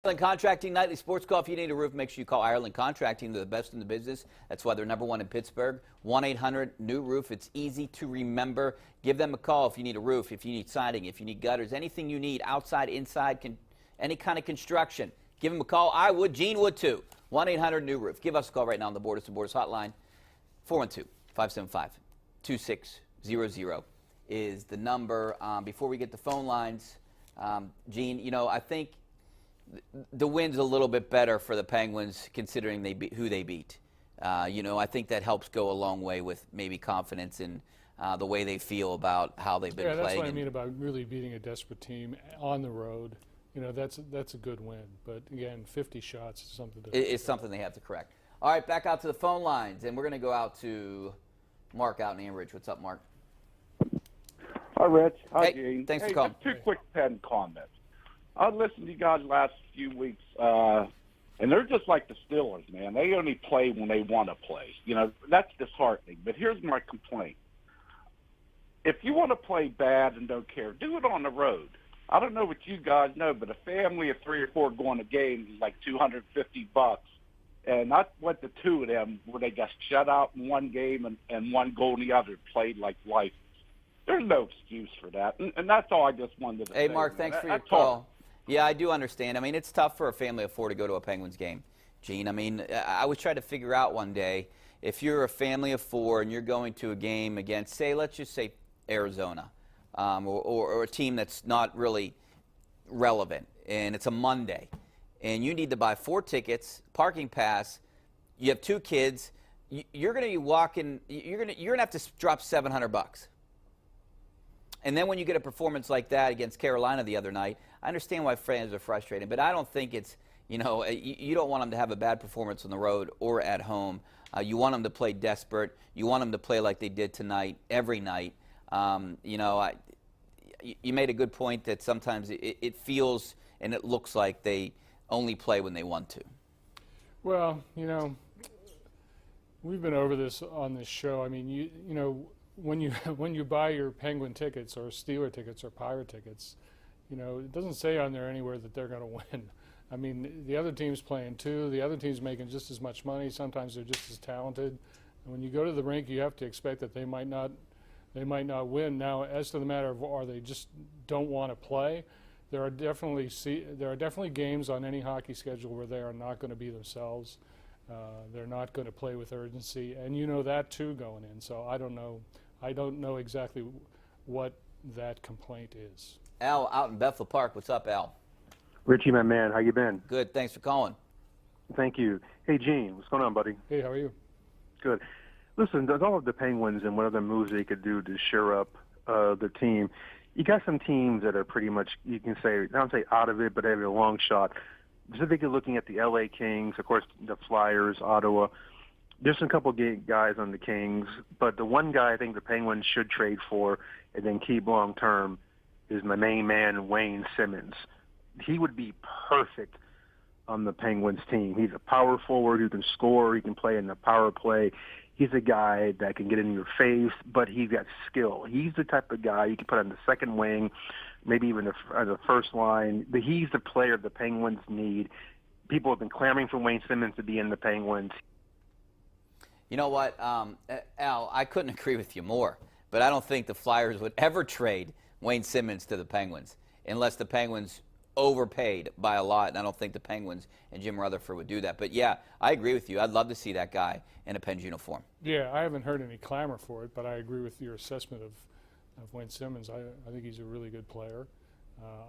Ireland Contracting Nightly Sports Call. If you need a roof, make sure you call Ireland Contracting. They're the best in the business. That's why they're #1 in Pittsburgh. 1-800-NEW-ROOF. It's easy to remember. Give them a call if you need a roof, if you need siding, if you need gutters, anything you need, outside, inside, any kind of construction. Give them a call. I would. Gene would too. 1-800-NEW-ROOF. Give us a call right now on the Borders to Borders hotline. 412-575-2600 is the number. Before we get the phone lines, Gene, I think the win's a little bit better for the Penguins considering who they beat. I think that helps go a long way with maybe confidence in the way they feel about how they've been playing. Yeah, that's what I mean about really beating a desperate team on the road. That's a good win. But again, 50 shots is something to It's something they have to correct. All right, back out to the phone lines, and we're going to go out to Mark out in Anchorage. What's up, Mark? Hi, Rich. Hi, Hey, Gene. thanks for calling. Two quick pen comments. I listened to you guys last few weeks, and they're just like the Steelers, man. They only play when they want to play. That's disheartening. But here's my complaint. If you want to play bad and don't care, do it on the road. I don't know what you guys know, but a family of 3 or 4 going to games is like $250. And I went to 2 of them where they got shut out in one game and one goal in the other, played like life. There's no excuse for that. And that's all I just wanted to say. Hey, Mark, thanks for your call. Yeah, I do understand. I mean, it's tough for a family of 4 to go to a Penguins game, Gene. I mean, I was trying to figure out one day, if you're a family of 4 and you're going to a game against, say, let's just say Arizona, or a team that's not really relevant, and it's a Monday, and you need to buy 4 tickets, parking pass, you have 2 kids, you're going to be walking, you're going to have to drop $700. And then when you get a performance like that against Carolina the other night, I understand why fans are frustrated, but I don't think it's, you don't want them to have a bad performance on the road or at home. You want them to play desperate. You want them to play like they did tonight, every night. You made a good point that sometimes it feels and it looks like they only play when they want to. Well, we've been over this on this show. I mean, when you buy your Penguin tickets or Steeler tickets or Pirate tickets, it doesn't say on there anywhere that they're going to win. I mean, the other team's playing too. The other team's making just as much money. Sometimes they're just as talented. And when you go to the rink, you have to expect that they might not win. Now, as to the matter of are they just don't want to play, there are definitely games on any hockey schedule where they are not going to be themselves. They're not going to play with urgency, and you know that too going in. So I don't know exactly what that complaint is. Al out in Bethel Park. What's up, Al? Richie, my man, how you been? Good. Thanks for calling. Thank you. Hey, Gene, what's going on, buddy? Hey, how are you? Good. Listen, there's all of the Penguins and what other moves they could do to shore up the team. You got some teams that are pretty much, you can say, I don't say out of it, but they have a long shot. Specifically looking at the L.A. Kings, of course, the Flyers, Ottawa. There's a couple of guys on the Kings, but the one guy I think the Penguins should trade for and then keep long term is my main man, Wayne Simmons. He would be perfect on the Penguins team. He's a power forward who can score. He can play in the power play. He's a guy that can get in your face, but he's got skill. He's the type of guy you can put on the second wing, maybe even the first line. But he's the player the Penguins need. People have been clamoring for Wayne Simmons to be in the Penguins. You know what, Al, I couldn't agree with you more, but I don't think the Flyers would ever trade Wayne Simmons to the Penguins unless the Penguins overpaid by a lot, and I don't think the Penguins and Jim Rutherford would do that. But, yeah, I agree with you. I'd love to see that guy in a Pens uniform. Yeah, I haven't heard any clamor for it, but I agree with your assessment of Wayne Simmons. I think he's a really good player.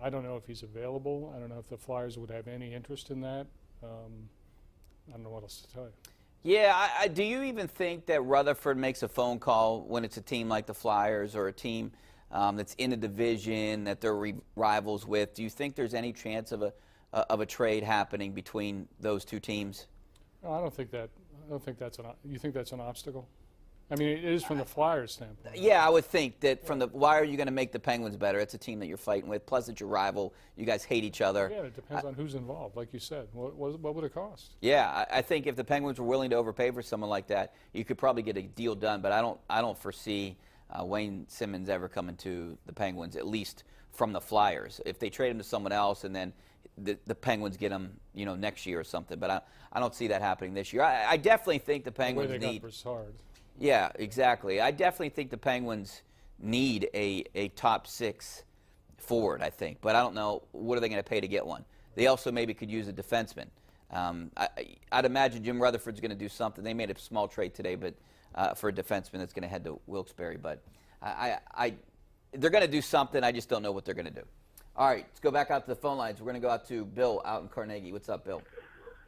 I don't know if he's available. I don't know if the Flyers would have any interest in that. I don't know what else to tell you. Yeah, do you even think that Rutherford makes a phone call when it's a team like the Flyers or a team that's in a division that they're rivals with? Do you think there's any chance of a trade happening between those two teams? No, I don't think that's you think that's an obstacle? I mean, it is from the Flyers' standpoint. Yeah, I would think that why are you going to make the Penguins better? It's a team that you're fighting with, plus it's your rival. You guys hate each other. Yeah, it depends on who's involved, like you said. What would it cost? Yeah, I think if the Penguins were willing to overpay for someone like that, you could probably get a deal done, but I don't foresee Wayne Simmons ever coming to the Penguins, at least from the Flyers. If they trade him to someone else and then the Penguins get him, next year or something. But I don't see that happening this year. I definitely think the Penguins the way they need. got Broussard. Yeah, exactly. I definitely think the Penguins need a top 6 forward, I think. But I don't know, what are they going to pay to get one? They also maybe could use a defenseman. I'd imagine Jim Rutherford's going to do something. They made a small trade today, but for a defenseman that's going to head to Wilkes-Barre. But they're going to do something. I just don't know what they're going to do. All right, let's go back out to the phone lines. We're going to go out to Bill out in Carnegie. What's up, Bill?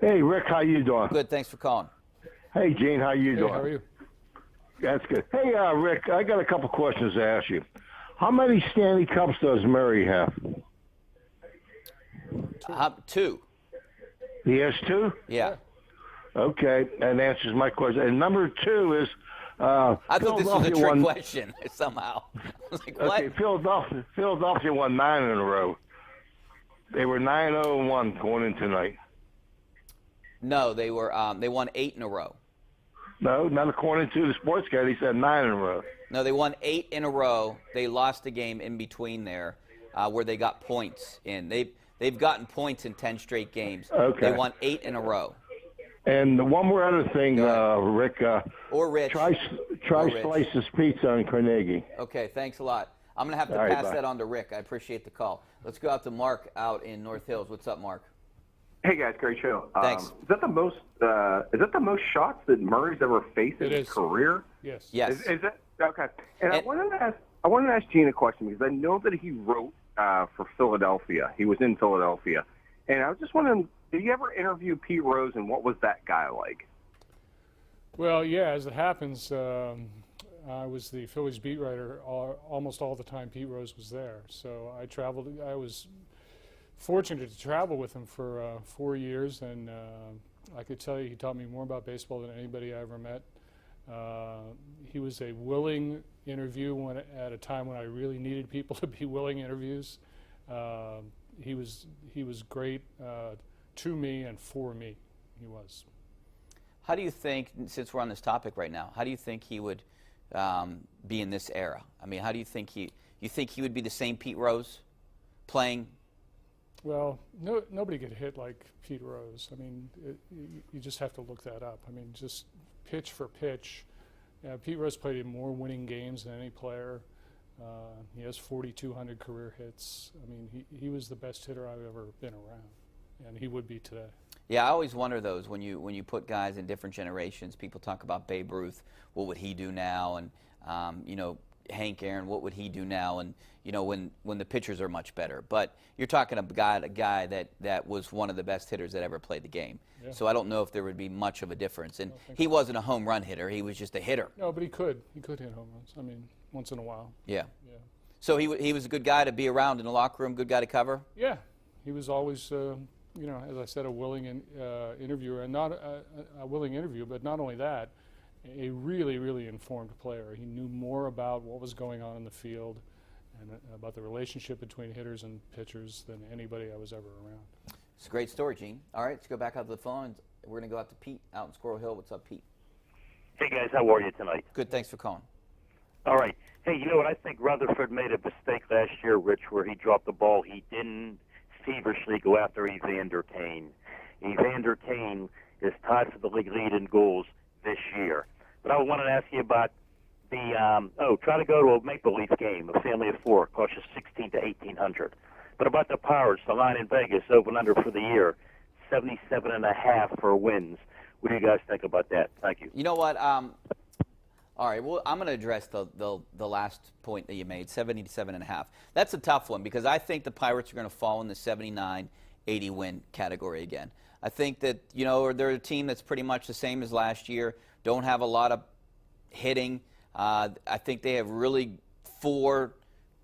Hey, Rick, how you doing? Good, thanks for calling. Hey, Gene, how you doing? How are you? That's good. Hey, Rick, I got a couple questions to ask you. How many Stanley Cups does Murray have? 2. He has 2? Yeah. Okay, that answers my question. And number 2 is I thought this was a trick won, question somehow. I was like, what? Okay, Philadelphia won 9 in a row. They were 9-0-1 going in tonight. No, they won 8 in a row. No, not according to the sports guy. He said 9 in a row. No, they won 8 in a row. They lost a game in between there where they got points in. They've gotten points in 10 straight games. Okay. They won 8 in a row. And one more other thing, Rick. Or Rich. Try Slice's Pizza on Carnegie. Okay, thanks a lot. I'm going to have to pass that on to Rick. I appreciate the call. Let's go out to Mark out in North Hills. What's up, Mark? Hey guys, great show. Thanks. Is that the most shots that Murray's ever faced in his career? Yes. Yes. Is that okay? And I wanted to ask Gene a question because I know that he wrote for Philadelphia. He was in Philadelphia, and I was just wondering, did you ever interview Pete Rose, and what was that guy like? Well, yeah, as it happens, I was the Phillies beat writer almost all the time Pete Rose was there. So I traveled. I was fortunate to travel with him for 4 years, and I could tell you he taught me more about baseball than anybody I ever met. He was a willing interview at a time when I really needed people to be willing interviews. He was great to me and for me. He was. How do you think, since we're on this topic right now, how do you think he would be in this era? I mean, how do you think you think he would be the same Pete Rose playing? Well, nobody could hit like Pete Rose. I mean, you just have to look that up. I mean, just pitch for pitch. Pete Rose played in more winning games than any player. He has 4,200 career hits. I mean, he was the best hitter I've ever been around, and he would be today. Yeah, I always wonder those when you put guys in different generations. People talk about Babe Ruth. What would he do now? And Hank Aaron, what would he do now? And when the pitchers are much better. But you're talking a guy that was one of the best hitters that ever played the game. Yeah. So I don't know if there would be much of a difference. And he wasn't a home run hitter. He was just a hitter. No, but he could hit home runs. I mean, once in a while. Yeah. Yeah. So he was a good guy to be around in the locker room, good guy to cover? Yeah. He was always, as I said, a willing interviewer, and not a willing interview, but not only that, a really, really informed player. He knew more about what was going on in the field and about the relationship between hitters and pitchers than anybody I was ever around. It's a great story, Gene. All right, let's go back out to the phones. We're going to go out to Pete out in Squirrel Hill. What's up, Pete? Hey, guys, how are you tonight? Good, thanks for calling. All right. Hey, you know what? I think Rutherford made a mistake last year, Rich, where he dropped the ball. He didn't feverishly go after Evander Kane. Evander Kane is tied for the league lead in goals this year. But I wanted to ask you about the try to go to a make-believe game, a family of 4, costs you $1,600 to $1,800. But about the Pirates, the line in Vegas, over and under for the year, 77.5 for wins. What do you guys think about that? Thank you. You know what? All right. Well, I'm going to address the last point that you made, 77.5. That's a tough one because I think the Pirates are going to fall in the 79-80 win category again. I think that they're a team that's pretty much the same as last year. Don't have a lot of hitting. I think they have really 4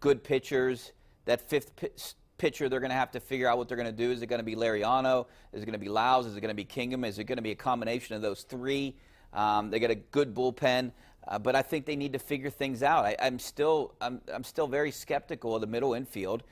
good pitchers. That 5th pitcher, they're going to have to figure out what they're going to do. Is it going to be Lariano? Is it going to be Laus? Is it going to be Kingham? Is it going to be a combination of those 3? They got a good bullpen, but I think they need to figure things out. I'm still very skeptical of the middle infield.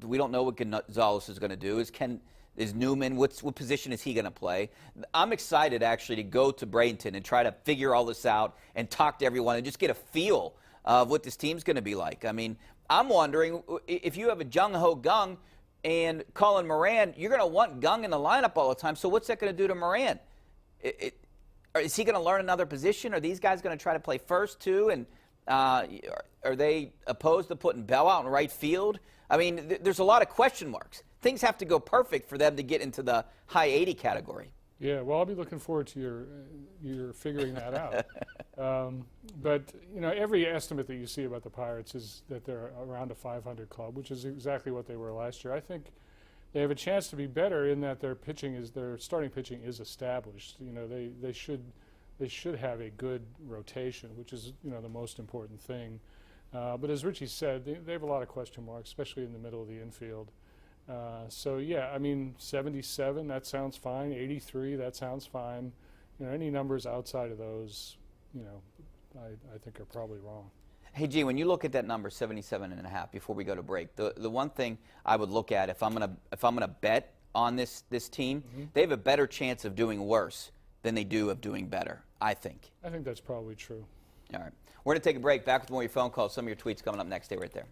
We don't know what Gonzalez is going to do. Is Newman, what position is he going to play? I'm excited, actually, to go to Bradenton and try to figure all this out and talk to everyone and just get a feel of what this team's going to be like. I mean, I'm wondering, if you have a Jung Ho Gung, and Colin Moran, you're going to want Gung in the lineup all the time. So what's that going to do to Moran? Is he going to learn another position? Are these guys going to try to play first too? And are they opposed to putting Bell out in right field? I mean, there's a lot of question marks. Things have to go perfect for them to get into the high 80 category. Yeah, well, I'll be looking forward to your figuring that out. But, you know, every estimate that you see about the Pirates is that they're around a 500 club, which is exactly what they were last year. I think they have a chance to be better in that their starting pitching is established. You know, they should have a good rotation, which is, you know, the most important thing. But as Richie said, they have a lot of question marks, especially in the middle of the infield. So yeah, I mean, 77, that sounds fine. 83, that sounds fine. You know, any numbers outside of those, you know, I think are probably wrong. Hey, G, when you look at that number, 77.5, before we go to break, the one thing I would look at if I'm gonna bet on this team, they have a better chance of doing worse than they do of doing better, I think. I think that's probably true. All right. We're going to take a break. Back with more of your phone calls, some of your tweets coming up next. Stay right there.